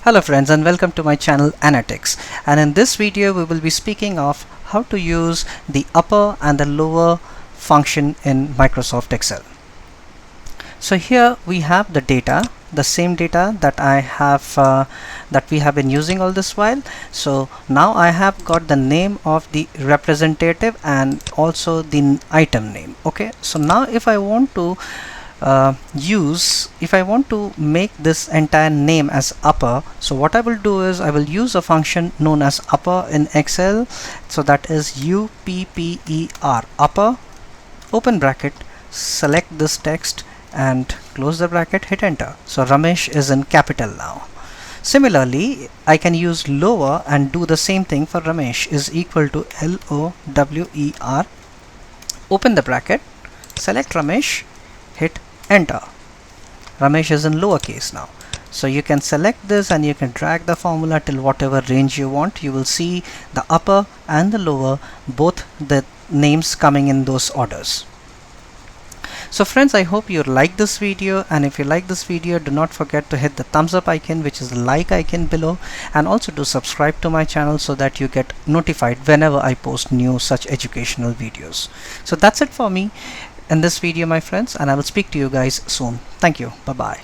Hello friends and welcome to my channel ANATYX, and in this video we will be speaking of how to use the upper and the lower function in Microsoft Excel. So here we have the data, the same data that we have been using all this while. So now I have got the name of the representative and also the item name. Okay, so now if I want to make this entire name as upper, so what I will do is I will use a function known as upper in Excel. So that is upper, upper, open bracket, select this text and close the bracket, hit enter. So Ramesh is in capital now. Similarly, I can use lower and do the same thing for Ramesh is equal to LOWER, open the bracket, select Ramesh, hit enter. Ramesh is in lowercase now. So you can select this and you can drag the formula till whatever range you want. You will see the upper and the lower, both the names coming in those orders. So friends, I hope you like this video, and if you like this video, do not forget to hit the thumbs up icon, which is the like icon below, and also to subscribe to my channel so that you get notified whenever I post new such educational videos. So that's it for me in this video, my friends, and I will speak to you guys soon. Thank you. Bye bye.